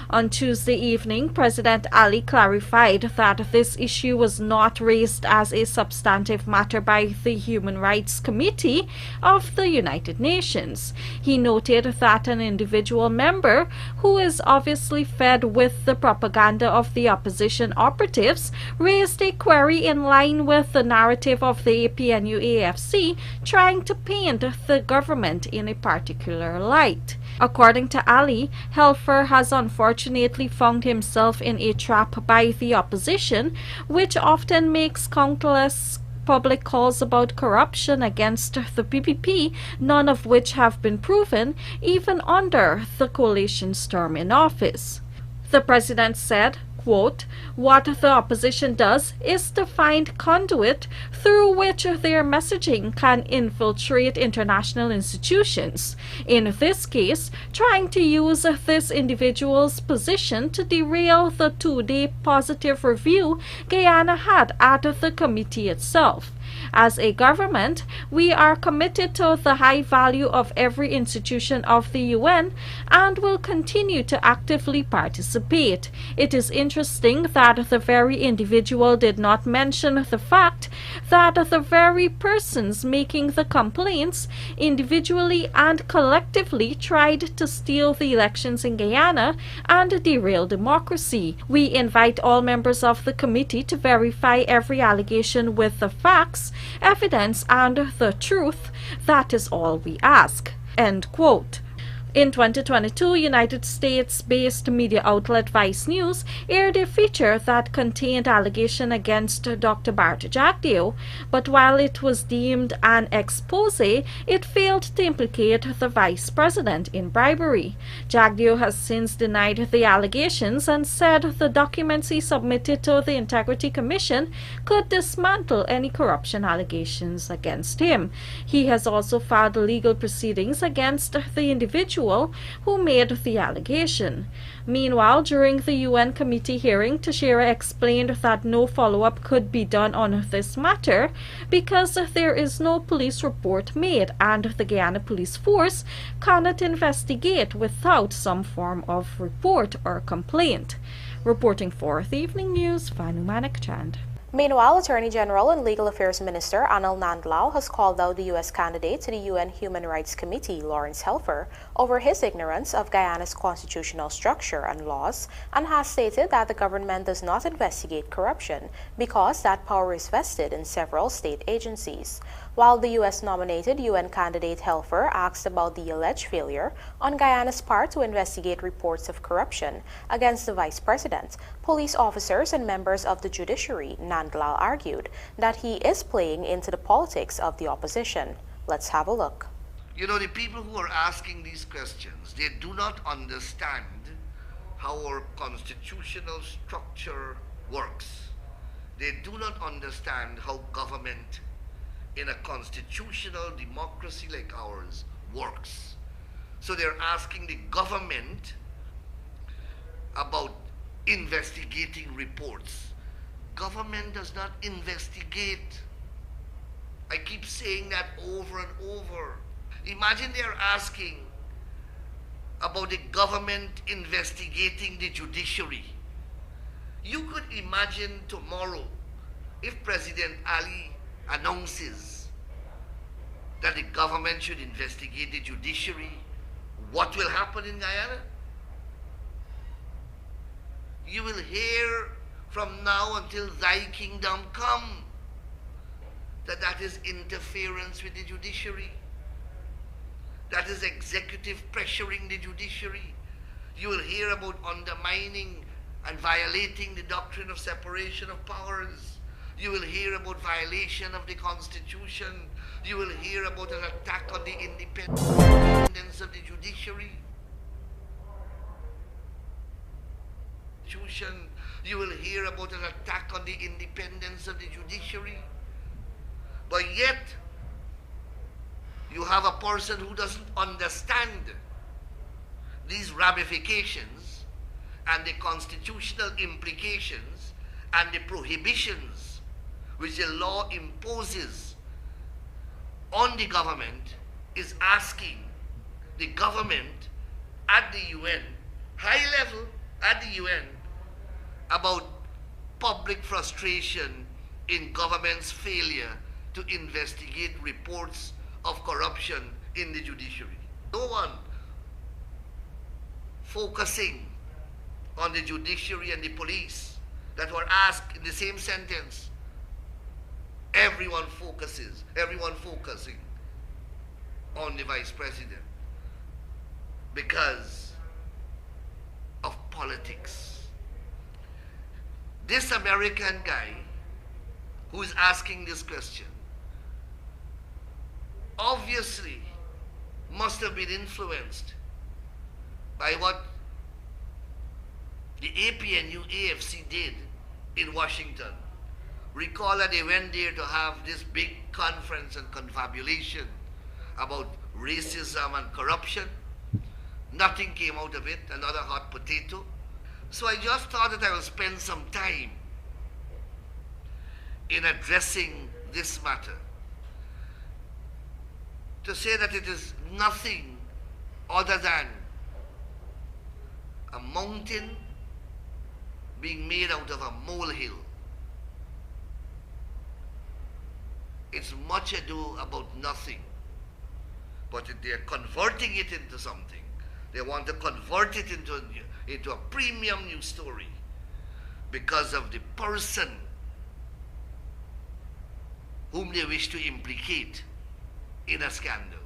On Tuesday evening, President Ali clarified that this issue was not raised as a substantive matter by the Human Rights Committee of the United Nations. He noted that an individual member who is obviously fed with the propaganda of the opposition operatives raised a query in line with the narrative of the APNU-AFC trying to paint the government in a particular light. According to Ali, Helfer has unfortunately found himself in a trap by the opposition, which often makes countless public calls about corruption against the PPP, none of which have been proven, even under the coalition's term in office. The president said, quote, "What the opposition does is to find conduit through which their messaging can infiltrate international institutions. In this case, trying to use this individual's position to derail the two-day positive review Guyana had at the committee itself. As a government, we are committed to the high value of every institution of the UN and will continue to actively participate. It is interesting that the very individual did not mention the fact that the very persons making the complaints individually and collectively tried to steal the elections in Guyana and derail democracy. We invite all members of the committee to verify every allegation with the facts, evidence, and the truth. That is all we ask." End quote. In 2022, United States-based media outlet Vice News aired a feature that contained allegation against Dr. Bart Jagdeo, but while it was deemed an expose, it failed to implicate the vice president in bribery. Jagdeo has since denied the allegations and said the documents he submitted to the Integrity Commission could dismantle any corruption allegations against him. He has also filed legal proceedings against the individual who made the allegation. Meanwhile, during the UN committee hearing, Teixeira explained that no follow-up could be done on this matter because there is no police report made and the Guyana Police Force cannot investigate without some form of report or complaint. Reporting for the Evening News, Vanu Manikchand. Meanwhile, Attorney General and Legal Affairs Minister Anil Nandlao has called out the U.S. candidate to the UN Human Rights Committee, Lawrence Helfer, over his ignorance of Guyana's constitutional structure and laws, and has stated that the government does not investigate corruption because that power is vested in several state agencies. While the U.S.-nominated UN candidate Helfer asked about the alleged failure on Guyana's part to investigate reports of corruption against the vice president, police officers and members of the judiciary, Nandlao argued that he is playing into the politics of the opposition. Let's have a look. You know, the people who are asking these questions, they do not understand how our constitutional structure works. They do not understand how government in a constitutional democracy like ours works. So they're asking the government about investigating reports. Government does not investigate. I keep saying that over and over. Imagine they're asking about the government investigating the judiciary. You could imagine tomorrow if President Ali announces that the government should investigate the judiciary, what will happen in Guyana? You will hear from now until thy kingdom come that is interference with the judiciary. That is executive pressuring the judiciary. You will hear about undermining and violating the doctrine of separation of powers. You will hear about violation of the Constitution. You will hear about an attack on the independence of the judiciary. You will hear about an attack on the independence of the judiciary. But yet, you have a person who doesn't understand these ramifications and the constitutional implications and the prohibitions which the law imposes on the government, is asking the government at the UN, high level at the UN about public frustration in government's failure to investigate reports of corruption in the judiciary. No one focusing on the judiciary and the police that were asked in the same sentence. Everyone focusing on the vice president because of politics. This American guy who is asking this question obviously must have been influenced by what the APNU AFC did in Washington. Recall that they went there to have this big conference and confabulation about racism and corruption. Nothing came out of it, another hot potato. So I just thought that I would spend some time in addressing this matter to say that it is nothing other than a mountain being made out of a molehill. It's much ado about nothing. But if they're converting it into something, they want to convert it into a premium news story because of the person whom they wish to implicate in a scandal.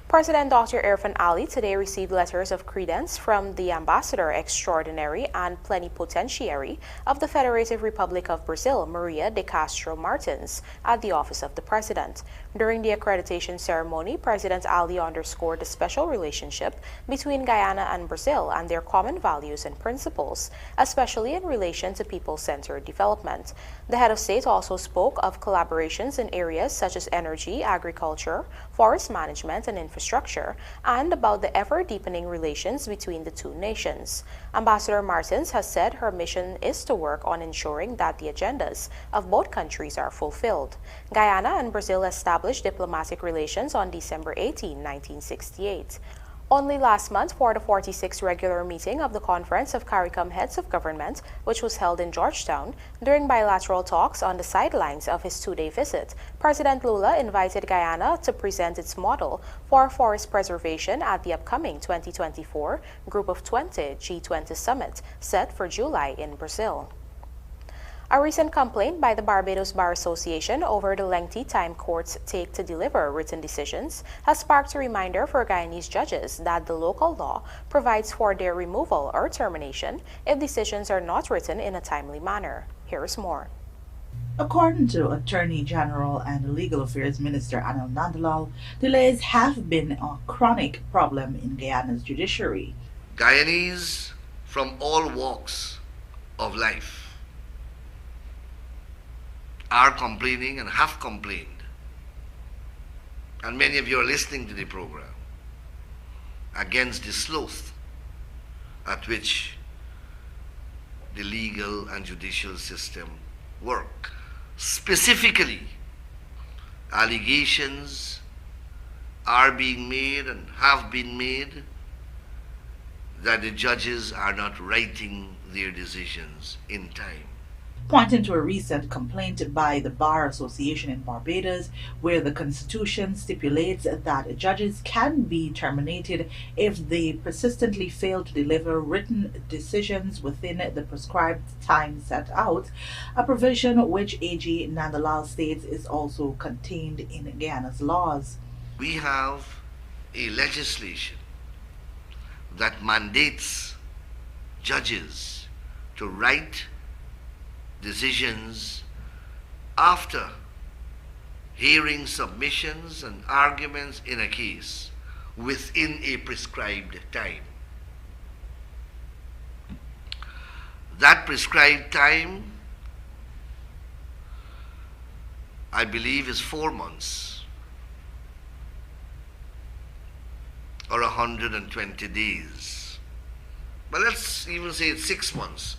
President Dr. Irfan Ali today received letters of credence from the Ambassador Extraordinary and Plenipotentiary of the Federative Republic of Brazil, Maria de Castro Martins, at the Office of the President. During the accreditation ceremony, President Ali underscored the special relationship between Guyana and Brazil and their common values and principles, especially in relation to people-centered development. The head of state also spoke of collaborations in areas such as energy, agriculture, forest management, and infrastructure, and about the ever-deepening relations between the two nations. Ambassador Martins has said her mission is to work on ensuring that the agendas of both countries are fulfilled. Guyana and Brazil established diplomatic relations on December 18, 1968. Only last month, for the 46th regular meeting of the Conference of CARICOM Heads of Government, which was held in Georgetown, during bilateral talks on the sidelines of his two-day visit, President Lula invited Guyana to present its model for forest preservation at the upcoming 2024 Group of 20 G20 Summit, set for July in Brazil. A recent complaint by the Barbados Bar Association over the lengthy time courts take to deliver written decisions has sparked a reminder for Guyanese judges that the local law provides for their removal or termination if decisions are not written in a timely manner. Here's more. According to Attorney General and Legal Affairs Minister Anil Nandlall, delays have been a chronic problem in Guyana's judiciary. Guyanese from all walks of life are complaining and have complained, and many of you are listening to the program, against the sloth at which the legal and judicial system work. Specifically, allegations are being made and have been made that the judges are not writing their decisions in time. Pointing to a recent complaint by the Bar Association in Barbados, where the Constitution stipulates that judges can be terminated if they persistently fail to deliver written decisions within the prescribed time set out, a provision which AG Nandlall states is also contained in Guyana's laws. We have a legislation that mandates judges to write decisions after hearing submissions and arguments in a case within a prescribed time. That prescribed time, I believe, is 4 months or 120 days. But let's even say it's 6 months,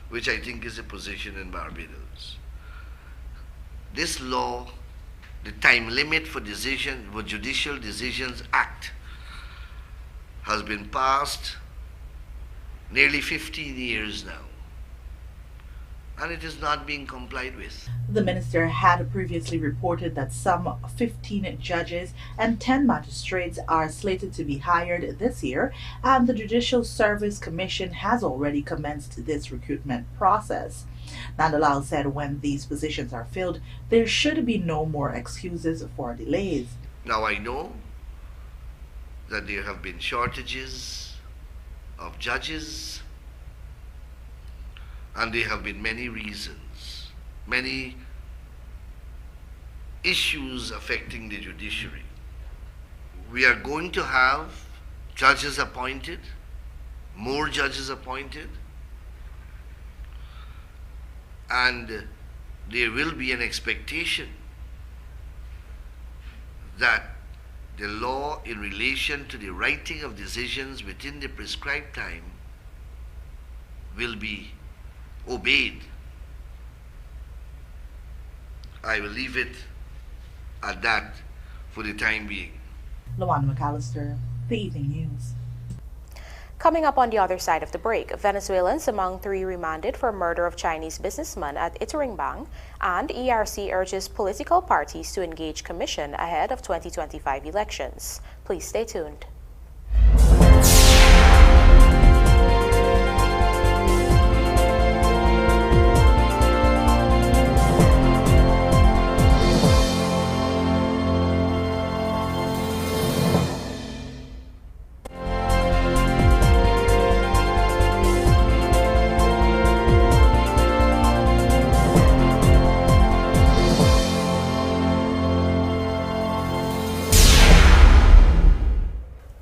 which I think is a position in Barbados. This law, the time limit for Judicial Decisions Act, has been passed nearly 15 years now, and it is not being complied with. The minister had previously reported that some 15 judges and 10 magistrates are slated to be hired this year, and the Judicial Service Commission has already commenced this recruitment process. Nandalal said when these positions are filled, there should be no more excuses for delays. Now I know that there have been shortages of judges, and there have been many reasons, many issues affecting the judiciary. We are going to have judges appointed, more judges appointed, and there will be an expectation that the law in relation to the writing of decisions within the prescribed time will be obeyed. I will leave it at that for the time being. Luana McAllister, The Evening News. Coming up on the other side of the break, Venezuelans among 3 remanded for murder of Chinese businessman at ETERINGBANG, and ERC urges political parties to engage commission ahead of 2025 elections. Please stay tuned.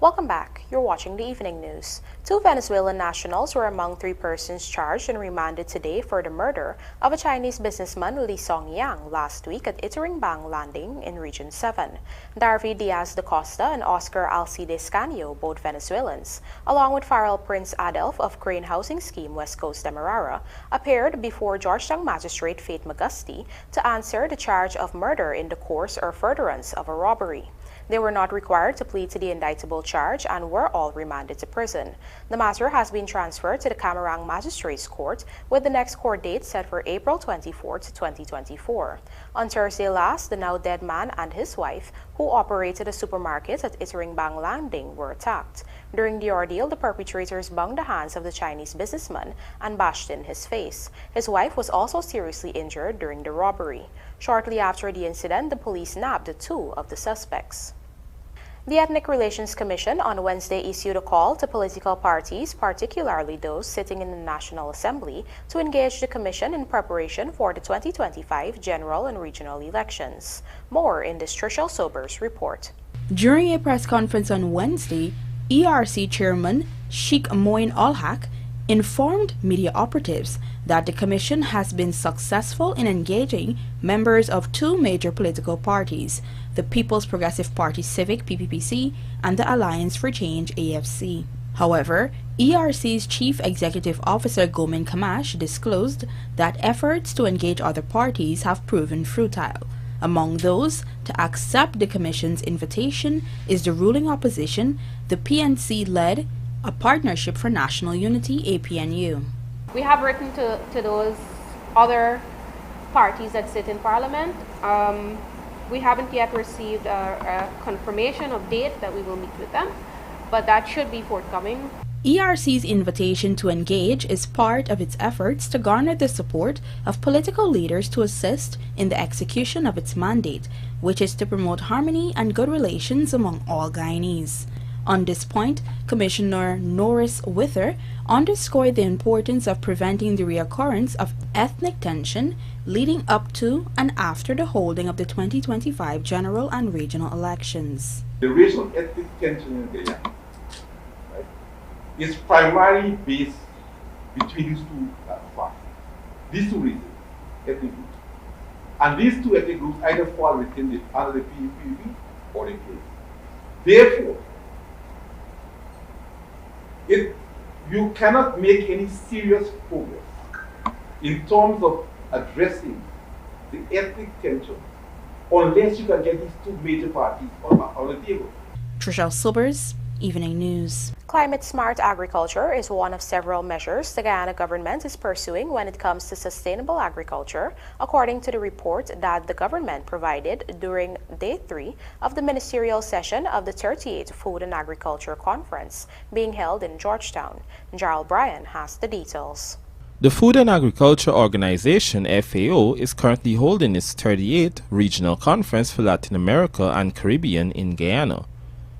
Welcome back. You're watching the Evening News. 2 Venezuelan nationals were among 3 persons charged and remanded today for the murder of a Chinese businessman, Li Songyang, last week at ETERINGBANG Landing in Region 7. Darby Diaz da Costa and Oscar Alcides Canio, both Venezuelans, along with Farrell Prince Adelph of Crane Housing Scheme West Coast Demerara, appeared before Georgetown Magistrate Faith Magusti to answer the charge of murder in the course or furtherance of a robbery. They were not required to plead to the indictable charge and were all remanded to prison. The matter has been transferred to the Camarang Magistrates Court, with the next court date set for April 24, 2024. On Thursday last, the now dead man and his wife, who operated a supermarket at ETERINGBANG Landing, were attacked. During the ordeal, the perpetrators bound the hands of the Chinese businessman and bashed in his face. His wife was also seriously injured during the robbery. Shortly after the incident, the police nabbed 2 of the suspects. The Ethnic Relations Commission on Wednesday issued a call to political parties, particularly those sitting in the National Assembly, to engage the Commission in preparation for the 2025 general and regional elections. More in this Trishel Sobers report. During a press conference on Wednesday, ERC Chairman Sheikh Moin Al-Haq informed media operatives that the Commission has been successful in engaging members of 2 major political parties, the People's Progressive Party Civic (PPPC) and the Alliance for Change (AFC). However, ERC's Chief Executive Officer Gomin Kamash disclosed that efforts to engage other parties have proven futile. Among those to accept the Commission's invitation is the ruling opposition, the PNC-led A Partnership for National Unity (APNU). We have written to those other parties that sit in Parliament. We haven't yet received a confirmation of date that we will meet with them, but that should be forthcoming. ERC's invitation to engage is part of its efforts to garner the support of political leaders to assist in the execution of its mandate, which is to promote harmony and good relations among all Guyanese. On this point, Commissioner Norris Wither underscored the importance of preventing the reoccurrence of ethnic tension leading up to and after the holding of the 2025 general and regional elections. The racial ethnic tension in Guyana, right, is primarily based between these 2 parties, these 2 regions, ethnic groups. And these 2 ethnic groups either fall within under the PPP or the K. Therefore, you cannot make any serious progress in terms of addressing the ethnic tension unless you can get these 2 major parties on the table. Trishel Sobers, Evening News. Climate-smart agriculture is one of several measures the Guyana government is pursuing when it comes to sustainable agriculture, according to the report that the government provided during Day 3 of the ministerial session of the 38th Food and Agriculture Conference being held in Georgetown. Gerald Bryan has the details. The Food and Agriculture Organization, FAO, is currently holding its 38th Regional Conference for Latin America and Caribbean in Guyana.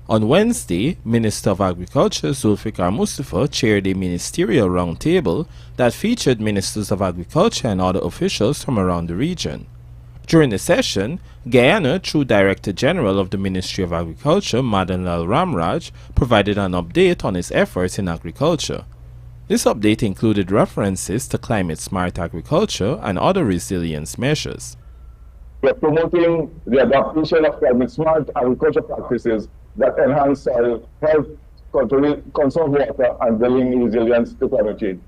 On Wednesday, Minister of Agriculture Zulfikar Mustafa chaired a ministerial roundtable that featured ministers of agriculture and other officials from around the region. During the session, Guyana, through Director General of the Ministry of Agriculture, Madanlal Ramraj, provided an update on its efforts in agriculture. This update included references to climate-smart agriculture and other resilience measures. We are promoting the adaptation of climate-smart agriculture practices that enhance soil health, conserve water, and building resilience to climate change.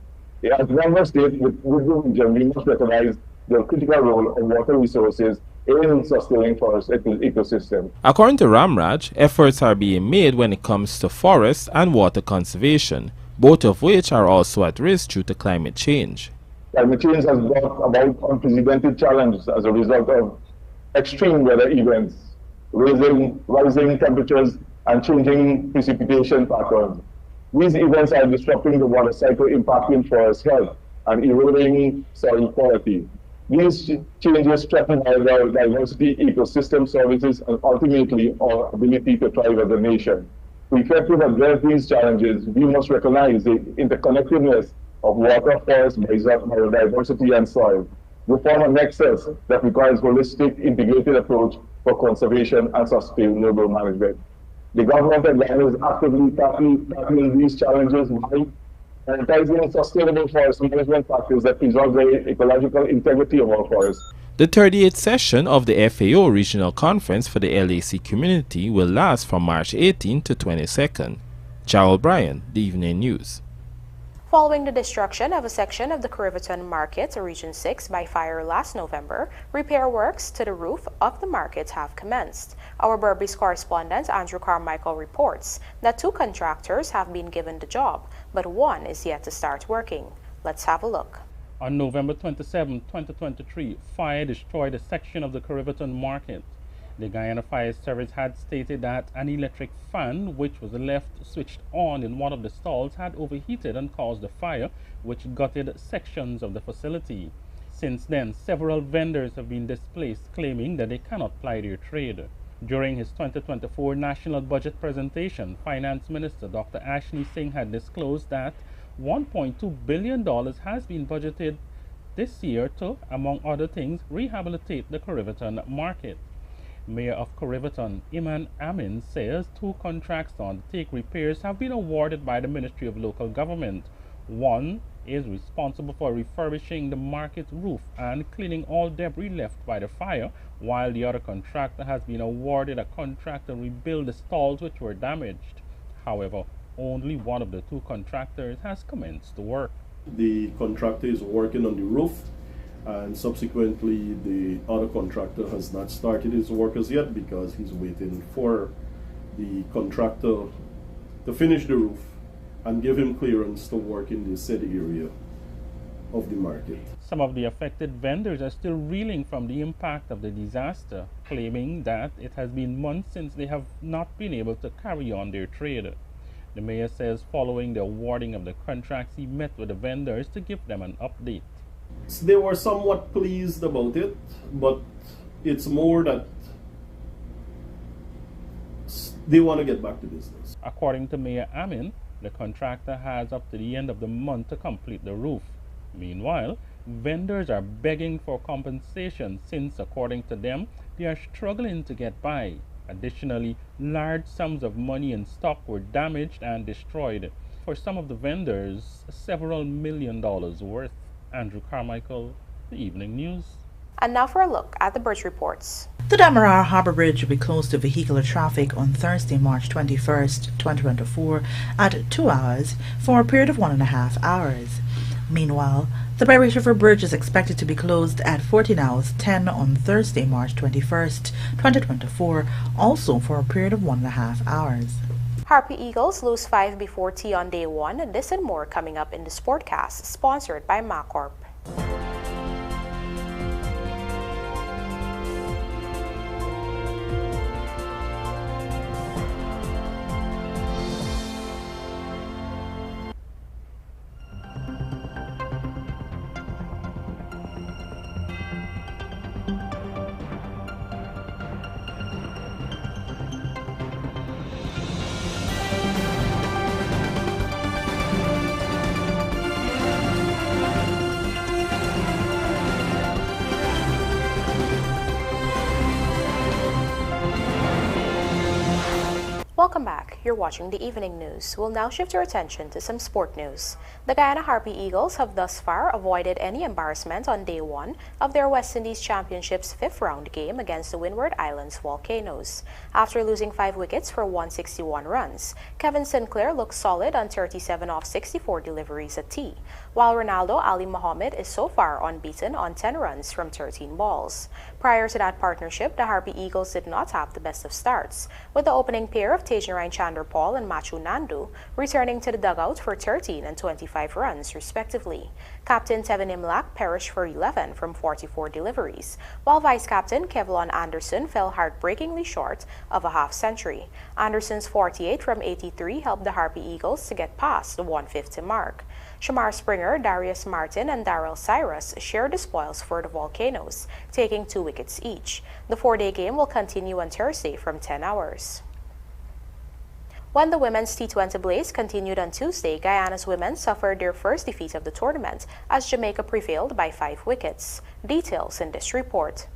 As member states with the region, we must recognize the critical role of water resources in sustaining forest ecosystems. According to Ramraj, efforts are being made when it comes to forest and water conservation, both of which are also at risk due to climate change. Climate change has brought about unprecedented challenges as a result of extreme weather events, rising temperatures, and changing precipitation patterns. These events are disrupting the water cycle, impacting forest health and eroding soil quality. These changes threaten our biodiversity, ecosystem services, and ultimately our ability to thrive as a nation. To effectively address these challenges, we must recognize the interconnectedness of water, forest, biodiversity, and soil. We form a nexus that requires holistic, integrated approach for conservation and sustainable management. The government of Guyana is actively tackling these challenges by prioritizing sustainable forest management practices that preserve the ecological integrity of our forests. The 38th session of the FAO Regional Conference for the LAC community will last from March 18 to 22nd. Gerald Bryan, The Evening News. Following the destruction of a section of the Carrivton Market, Region 6, by fire last November, repair works to the roof of the market have commenced. Our Berbice correspondent Andrew Carmichael reports that 2 contractors have been given the job, but one is yet to start working. Let's have a look. On November 27, 2023, fire destroyed a section of the Carrivton Market. The Guyana Fire Service had stated that an electric fan, which was left switched on in one of the stalls, had overheated and caused a fire, which gutted sections of the facility. Since then, several vendors have been displaced, claiming that they cannot ply their trade. During his 2024 National Budget presentation, Finance Minister Dr. Ashley Singh had disclosed that $1.2 billion has been budgeted this year to, among other things, rehabilitate the Carrivton Market. Mayor of Carrivton, Iman Amin, says 2 contracts to undertake repairs have been awarded by the Ministry of Local Government. One is responsible for refurbishing the market's roof and cleaning all debris left by the fire, while the other contractor has been awarded a contract to rebuild the stalls which were damaged. However, only one of the 2 contractors has commenced the work. The contractor is working on the roof, and subsequently the other contractor has not started his work as yet because he's waiting for the contractor to finish the roof and give him clearance to work in the said area of the market. Some of the affected vendors are still reeling from the impact of the disaster, claiming that it has been months since they have not been able to carry on their trade. The mayor says following the awarding of the contracts, he met with the vendors to give them an update. They were somewhat pleased about it, but it's more that they want to get back to business. According to Mayor Amin, the contractor has up to the end of the month to complete the roof. Meanwhile, vendors are begging for compensation since, according to them, they are struggling to get by. Additionally, large sums of money and stock were damaged and destroyed. For some of the vendors, several $1 million worth. Andrew Carmichael, The Evening News. And now for a look at the bridge reports. The Demerara Harbour Bridge will be closed to vehicular traffic on Thursday, March 21st, 2024 at 2 hours for a period of 1.5 hours. Meanwhile, the Berbice River Bridge is expected to be closed at 14 hours 10 on Thursday, March 21st, 2024, also for a period of 1.5 hours. Harpy Eagles lose 5 before tea on day 1. This and more coming up in the Sportcast, sponsored by MacCorp. Welcome back. You're watching the Evening News. We'll now shift your attention to some sport news. The Guyana Harpy Eagles have thus far avoided any embarrassment on day 1 of their West Indies Championship's 5th round game against the Windward Islands Volcanoes. After losing 5 wickets for 161 runs, Kevin Sinclair looks solid on 37 off 64 deliveries at tea, while Ronaldo Ali Mohammed is so far unbeaten on 10 runs from 13 balls. Prior to that partnership, the Harpy Eagles did not have the best of starts, with the opening pair of Tajanarain Chandrapal and Machu Nandu returning to the dugout for 13 and 25 runs, respectively. Captain Tevin Imlak perished for 11 from 44 deliveries, while Vice-Captain Kevlon Anderson fell heartbreakingly short of a half-century. Anderson's 48 from 83 helped the Harpy Eagles to get past the 150 mark. Shamar Springer, Darius Martin, and Darrell Cyrus shared the spoils for the Volcanoes, taking 2 wickets each. The 4-day game will continue on Thursday from 10 hours. When the women's T20 blaze continued on Tuesday, Guyana's women suffered their first defeat of the tournament as Jamaica prevailed by 5 wickets. Details in this report.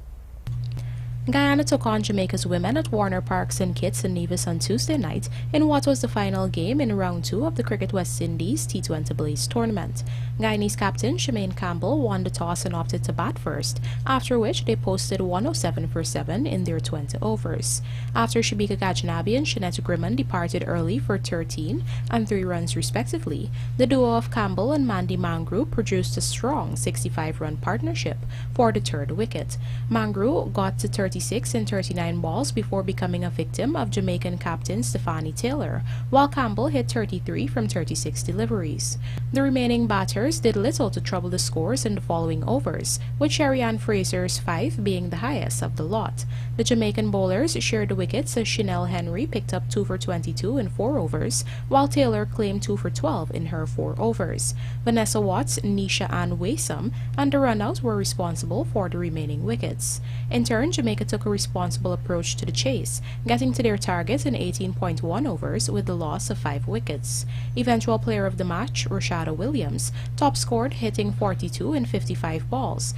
Guyana took on Jamaica's women at Warner Park St. Kitts and Nevis on Tuesday night in what was the final game in round 2 of the Cricket West Indies T20 Blaze tournament. Guyanese captain Shemaine Campbell won the toss and opted to bat first, after which they posted 107 for 7 in their 20 overs. After Shabika Gajnabi and Shanette Grimman departed early for 13 and 3 runs respectively, the duo of Campbell and Mandy Mangru produced a strong 65-run partnership for the 3rd wicket. Mangru got to 36 and 39 balls before becoming a victim of Jamaican captain Stephanie Taylor, while Campbell hit 33 from 36 deliveries. The remaining batters did little to trouble the scores in the following overs, with Sherry-Ann Fraser's 5 being the highest of the lot. The Jamaican bowlers shared the wickets as Chanel Henry picked up 2 for 22 in 4 overs, while Taylor claimed 2 for 12 in her 4 overs. Vanessa Watts, Nisha Ann Waysome, and the runout were responsible for the remaining wickets. In turn, Jamaica took a responsible approach to the chase, getting to their target in 18.1 overs with the loss of 5 wickets. Eventual player of the match, Rashada Williams, top scored hitting 42 in 55 balls,